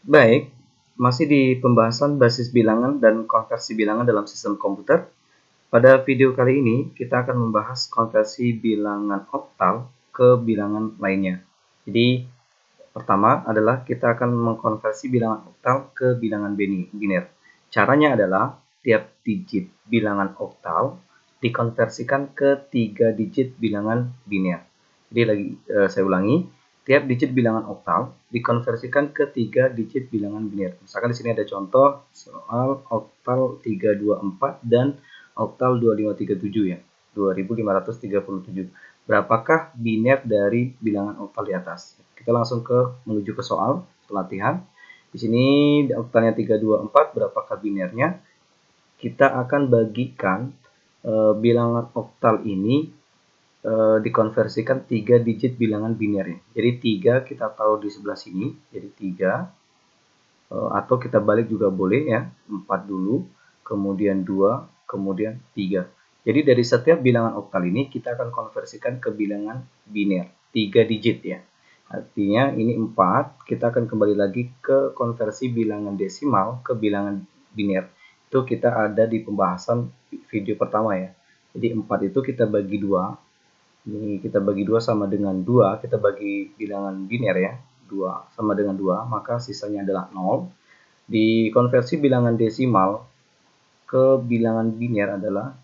Baik, masih di pembahasan basis bilangan dan konversi bilangan dalam sistem komputer. Pada video kali ini, kita akan membahas konversi bilangan oktal ke bilangan lainnya. Jadi, pertama adalah kita akan mengkonversi bilangan oktal ke bilangan biner. Caranya adalah tiap digit bilangan oktal dikonversikan ke 3 digit bilangan biner. Jadi saya ulangi, tiap digit bilangan oktal dikonversikan ke 3 digit bilangan biner. Misalkan di sini ada contoh soal oktal 324 dan oktal 2537 ya, 2537. Berapakah biner dari bilangan oktal di atas? Kita langsung menuju ke soal pelatihan. Di sini oktalnya 324, berapakah binernya? Kita akan bagikan bilangan oktal ini dikonversikan 3 digit bilangan binernya. Jadi 3 kita taruh di sebelah sini, jadi 3. Atau kita balik juga boleh ya, 4 dulu, kemudian 2, kemudian 3. Jadi dari setiap bilangan oktal ini kita akan konversikan ke bilangan biner, 3 digit ya. Artinya ini 4, kita akan kembali lagi ke konversi bilangan desimal ke bilangan biner. Itu kita ada di pembahasan video pertama ya. Jadi 4 itu kita bagi 2. Ini kita bagi 2 sama dengan 2, kita bagi bilangan biner ya. 2 sama dengan 2, maka sisanya adalah 0. Di konversi bilangan desimal ke bilangan biner adalah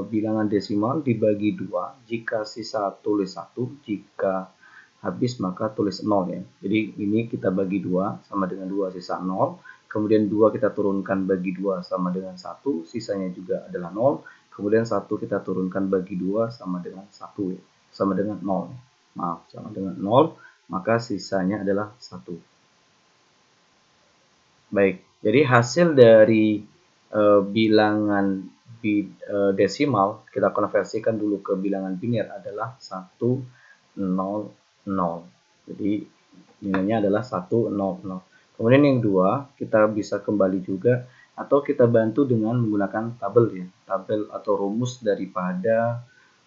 bilangan desimal dibagi 2, jika sisa tulis 1, jika habis maka tulis 0 ya. Jadi ini kita bagi 2 sama dengan 2, sisa 0. Kemudian 2 kita turunkan bagi 2 sama dengan 1, sisanya juga adalah 0. Kemudian 1 kita turunkan bagi 2 sama dengan 1 ya. Sama dengan 0. Maaf, sama dengan 0, maka sisanya adalah 1. Baik, jadi hasil dari bilangan desimal kita konversikan dulu ke bilangan biner adalah 1, 0, 0. Jadi nilainya adalah 1, 0, 0. Kemudian yang 2, kita bisa kembali juga atau kita bantu dengan menggunakan tabel ya, tabel atau rumus daripada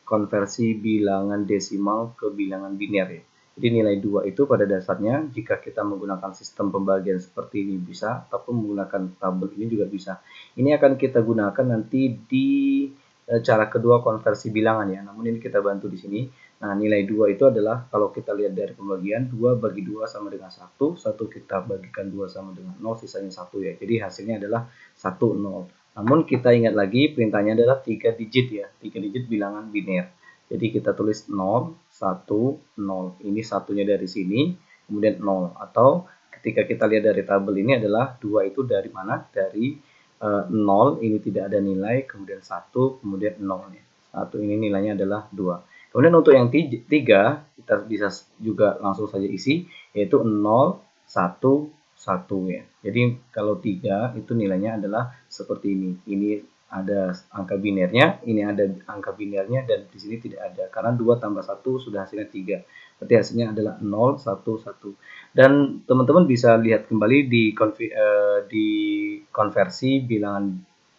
konversi bilangan desimal ke bilangan biner ya. Jadi nilai 2 itu pada dasarnya jika kita menggunakan sistem pembagian seperti ini bisa, ataupun menggunakan tabel ini juga bisa. Ini akan kita gunakan nanti di cara kedua konversi bilangan ya. Namun ini kita bantu di sini. Nah, nilai 2 itu adalah kalau kita lihat dari pembagian 2 bagi 2 sama dengan 1, 1 kita bagikan 2 sama dengan 0, sisanya 1 ya. Jadi hasilnya adalah 1, 0. Namun kita ingat lagi perintahnya adalah 3 digit ya, 3 digit bilangan biner. Jadi kita tulis 0, 1, 0. Ini satunya dari sini, kemudian 0. Atau ketika kita lihat dari tabel ini adalah 2 itu dari mana? Dari 0, ini tidak ada nilai, kemudian 1, kemudian 0. 1 ini nilainya adalah 2. Kemudian untuk yang 3, kita bisa juga langsung saja isi, yaitu 0, 1, 1 ya. Jadi kalau 3 itu nilainya adalah seperti ini. Ini ada angka binernya, ini ada angka binernya, dan di sini tidak ada. Karena 2 tambah 1 sudah hasilnya 3. Berarti hasilnya adalah 0, 1, 1. Dan teman-teman bisa lihat kembali di konversi bilangan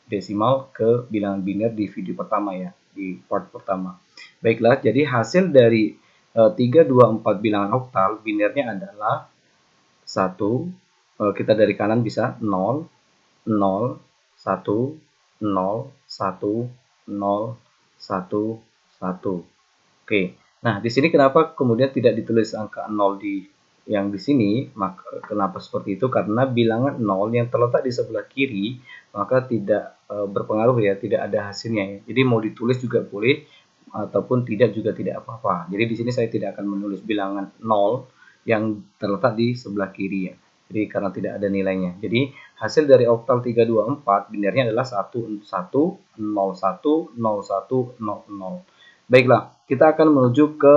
desimal ke bilangan biner di video pertama ya, di part pertama. Baiklah, jadi hasil dari 3, 2, 4 bilangan oktal, binernya adalah 1, kita dari kanan bisa 0, 0, 1, 0, 1, 0, 1, 1. Oke. Nah, di sini kenapa kemudian tidak ditulis angka 0 yang di sini? Maka kenapa seperti itu? Karena bilangan 0 yang terletak di sebelah kiri maka tidak berpengaruh ya, tidak ada hasilnya ya. Jadi mau ditulis juga boleh ataupun tidak juga tidak apa-apa. Jadi di sini saya tidak akan menulis bilangan 0 yang terletak di sebelah kiri ya. Jadi karena tidak ada nilainya. Jadi hasil dari oktal 324 binernya adalah 1, 1, 0, 1, 0, 1, 0, 0. Baiklah, kita akan menuju ke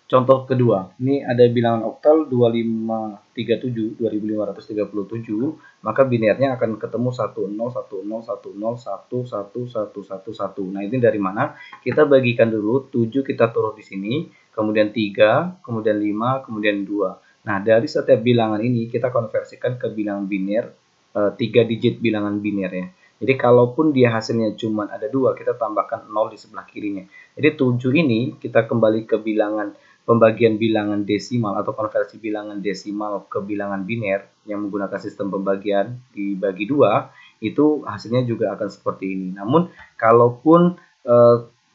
contoh kedua. Ini ada bilangan oktal 2537, 2537, maka binernya akan ketemu 10, 10, 10, 1, 1, 1, 1, 1. Nah, ini dari mana? Kita bagikan dulu, 7 kita taruh di sini, kemudian 3, kemudian 5, kemudian 2. Nah, dari setiap bilangan ini kita konversikan ke bilangan biner, 3 digit bilangan biner ya. Jadi kalaupun dia hasilnya cuma ada 2, kita tambahkan 0 di sebelah kirinya. Jadi 7 ini kita kembali ke bilangan pembagian bilangan desimal atau konversi bilangan desimal ke bilangan biner yang menggunakan sistem pembagian dibagi dua, itu hasilnya juga akan seperti ini. Namun kalaupun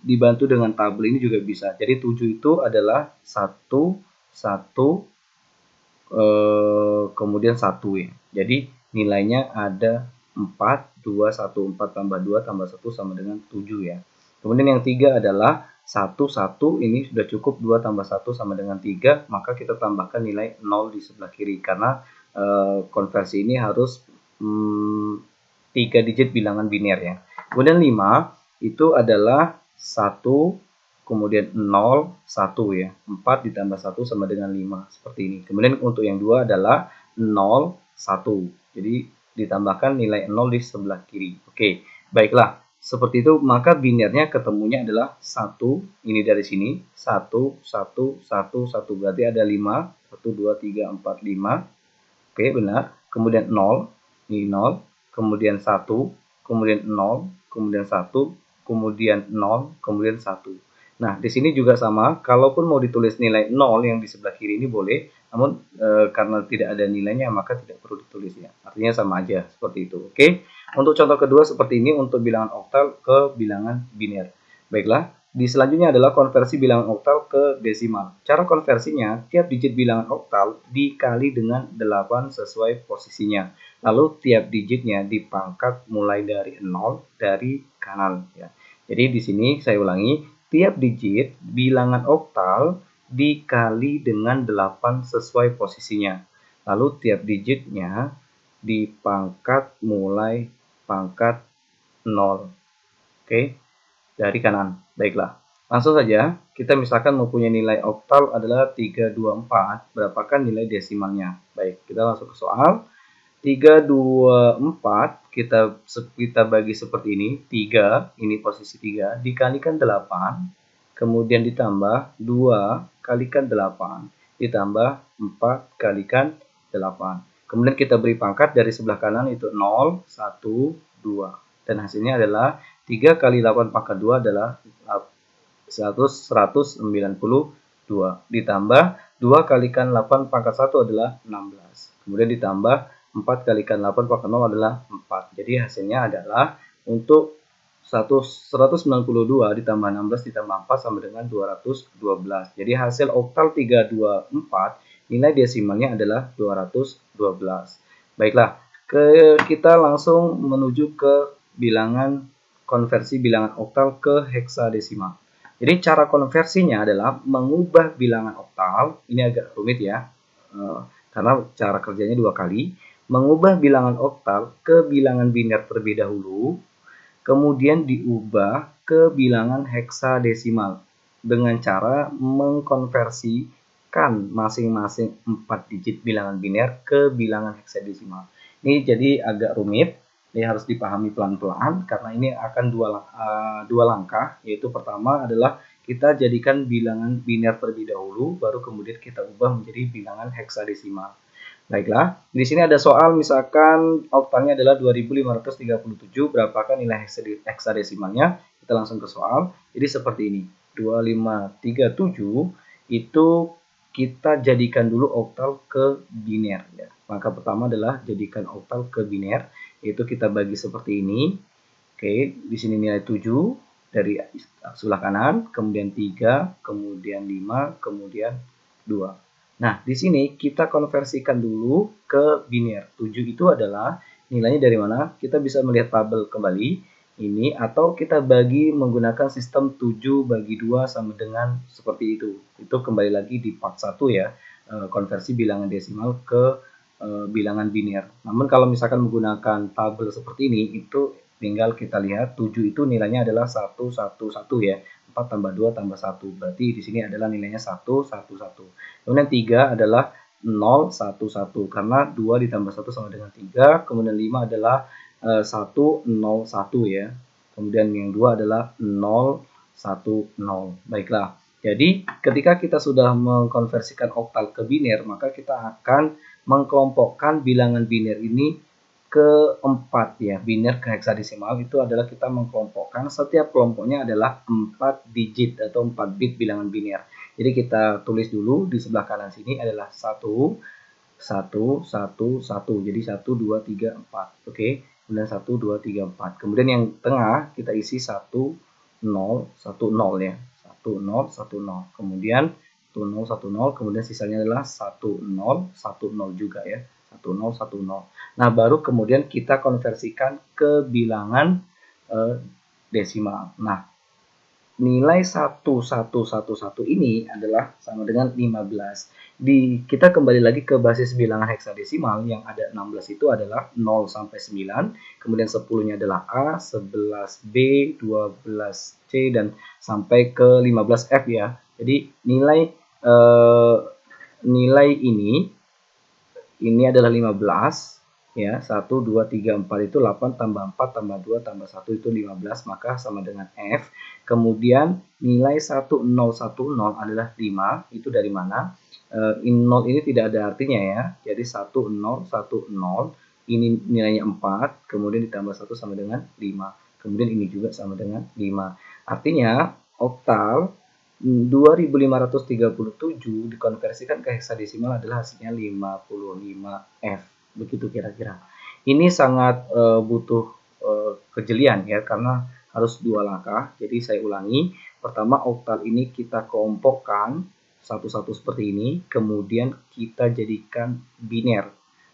dibantu dengan tabel ini juga bisa. Jadi 7 itu adalah 1, 1, kemudian 1 ya. Jadi nilainya ada 4, 2, 1, 4 tambah 2 tambah 1 sama dengan 7 ya. Kemudian yang 3 adalah 1, 1 ini sudah cukup, 2 tambah 1 sama dengan 3, maka kita tambahkan nilai 0 di sebelah kiri karena konversi ini harus 3 digit bilangan biner ya. Kemudian 5 itu adalah 1, kemudian 0, 1 ya. 4 ditambah 1 sama dengan 5, seperti ini. Kemudian untuk yang 2 adalah 0, 1. Jadi ditambahkan nilai 0 di sebelah kiri. Oke, baiklah. Seperti itu, maka binernya ketemunya adalah 1, ini dari sini, 1, 1, 1, 1. Berarti ada 5, 1, 2, 3, 4, 5. Oke, benar. Kemudian 0, ini 0. Kemudian 1, kemudian 0, kemudian 1, kemudian 0, kemudian 1. Nah, di sini juga sama, kalaupun mau ditulis nilai 0 yang di sebelah kiri ini boleh, namun karena tidak ada nilainya maka tidak perlu ditulis ya. Artinya sama aja seperti itu. Oke. Untuk contoh kedua seperti ini untuk bilangan oktal ke bilangan biner. Baiklah, di selanjutnya adalah konversi bilangan oktal ke desimal. Cara konversinya, tiap digit bilangan oktal dikali dengan 8 sesuai posisinya. Lalu tiap digitnya dipangkat mulai dari 0 dari kanan ya. Jadi di sini saya ulangi, tiap digit bilangan oktal dikali dengan 8 sesuai posisinya. Lalu tiap digitnya dipangkat mulai pangkat 0. Oke, dari kanan. Baiklah. Langsung saja, kita misalkan mempunyai nilai oktal adalah 324, berapakah nilai desimalnya? Baik, kita langsung ke soal. 324 kita bagi seperti ini, 3, ini posisi 3, dikalikan 8, kemudian ditambah 2 kalikan 8, ditambah 4 kalikan 8. Kemudian kita beri pangkat dari sebelah kanan itu 0, 1, 2. Dan hasilnya adalah 3 kali 8 pangkat 2 adalah 192. Ditambah 2 kalikan 8 pangkat 1 adalah 16. Kemudian ditambah 4 kalikan 8 pangkat 0 adalah 4. Jadi hasilnya adalah untuk 192 ditambah 16 ditambah 4 sama dengan 212. Jadi hasil oktal 324 nilai desimalnya adalah 212. Baiklah, kita langsung menuju ke bilangan konversi bilangan oktal ke heksadesimal. Jadi cara konversinya adalah mengubah bilangan oktal, ini agak rumit ya, karena cara kerjanya 2 kali. Mengubah bilangan oktal ke bilangan biner terlebih dahulu, kemudian diubah ke bilangan heksadesimal dengan cara mengkonversikan masing-masing 4 digit bilangan biner ke bilangan heksadesimal. Ini jadi agak rumit. Ini harus dipahami pelan-pelan karena ini akan dua langkah, yaitu pertama adalah kita jadikan bilangan biner terlebih dahulu, baru kemudian kita ubah menjadi bilangan heksadesimal. Baiklah, di sini ada soal misalkan oktalnya adalah 2537, berapakah nilai heksadesimalnya? Kita langsung ke soal. Jadi seperti ini, 2537 itu kita jadikan dulu oktal ke biner ya. Langkah pertama adalah jadikan oktal ke biner, yaitu kita bagi seperti ini. Oke, di sini nilai 7 dari sebelah kanan, kemudian 3, kemudian 5, kemudian 2. Nah, di sini kita konversikan dulu ke biner. 7 itu adalah nilainya dari mana? Kita bisa melihat tabel kembali ini, atau kita bagi menggunakan sistem 7 bagi 2 sama dengan seperti itu. Itu kembali lagi di part 1 ya, konversi bilangan desimal ke bilangan biner. Namun kalau misalkan menggunakan tabel seperti ini, itu tinggal kita lihat 7 itu nilainya adalah 1, 1, 1 ya. 4 tambah 2 tambah 1. Berarti di sini adalah nilainya 1, 1, 1. Kemudian 3 adalah 0, 1, 1. Karena 2 ditambah 1 sama dengan 3. Kemudian 5 adalah 1, 0, 1 ya. Kemudian yang 2 adalah 0, 1, 0. Baiklah. Jadi ketika kita sudah mengkonversikan oktal ke biner, maka kita akan mengkelompokkan bilangan biner ini keempat ya, biner ke heksadesimal itu adalah kita mengkelompokkan, setiap kelompoknya adalah 4 digit atau 4 bit bilangan biner. Jadi kita tulis dulu di sebelah kanan sini adalah 1, 1, 1, 1. Jadi 1, 2, 3, 4. Oke. Kemudian 1, 2, 3, 4. Kemudian yang tengah kita isi 1, 0, 1, 0 ya. 1, 0, 1, 0. Kemudian 1, 0, 1, 0. Kemudian sisanya adalah 1, 0, 1, 0 juga ya. 1, 0, 1, 0. Nah, baru kemudian kita konversikan ke bilangan desimal. Nah, nilai 1111 ini adalah sama dengan 15. Kita kembali lagi ke basis bilangan heksadesimal yang ada 16 itu adalah 0 sampai 9, kemudian 10-nya adalah A, 11B, 12C dan sampai ke 15F ya. Jadi nilai ini adalah 15 ya. 1 2 3 4 itu 8 tambah 4 tambah 2 tambah 1 itu 15, maka sama dengan F. Kemudian nilai 1010 adalah 5. Itu dari mana? 0 ini tidak ada artinya ya. Jadi 1010 ini nilainya 4, kemudian ditambah 1 sama dengan 5. Kemudian ini juga sama dengan 5. Artinya oktal 2537 dikonversikan ke heksadesimal adalah hasilnya 55F. Begitu kira-kira. Ini sangat butuh kejelian ya, karena harus 2 langkah. Jadi saya ulangi. Pertama, oktal ini kita kelompokkan satu-satu seperti ini, kemudian kita jadikan biner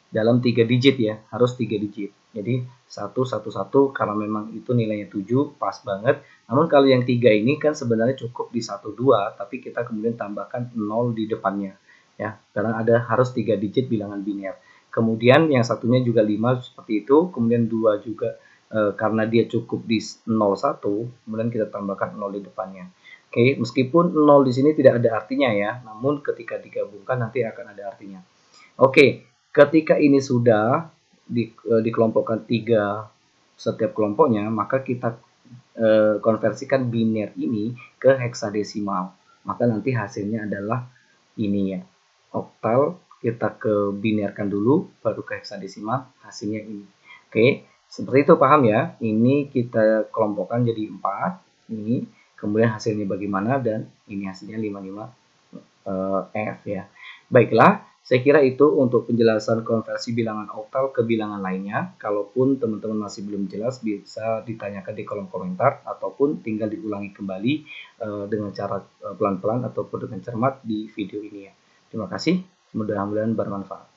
dalam 3 digit ya, harus 3 digit. Jadi 111 karena memang itu nilainya 7, pas banget. Namun kalau yang 3 ini kan sebenarnya cukup di 12, tapi kita kemudian tambahkan 0 di depannya ya, karena harus 3 digit bilangan biner. Kemudian yang satunya juga 5 seperti itu, kemudian 2 juga karena dia cukup di 01, kemudian kita tambahkan 0 di depannya. Oke, meskipun 0 di sini tidak ada artinya ya, namun ketika digabungkan nanti akan ada artinya. Oke, ketika ini sudah dikelompokkan 3 setiap kelompoknya, maka kita konversikan biner ini ke heksadesimal. Maka nanti hasilnya adalah ini ya. Oktal kita ke binerkan dulu, baru ke heksadesimal, hasilnya ini. Oke, seperti itu, paham ya? Ini kita kelompokkan jadi 4, ini, kemudian hasilnya bagaimana, dan ini hasilnya 55F ya. Baiklah, saya kira itu untuk penjelasan konversi bilangan oktal ke bilangan lainnya. Kalaupun teman-teman masih belum jelas, bisa ditanyakan di kolom komentar ataupun tinggal diulangi kembali dengan cara pelan-pelan ataupun dengan cermat di video ini ya. Terima kasih, mudah-mudahan bermanfaat.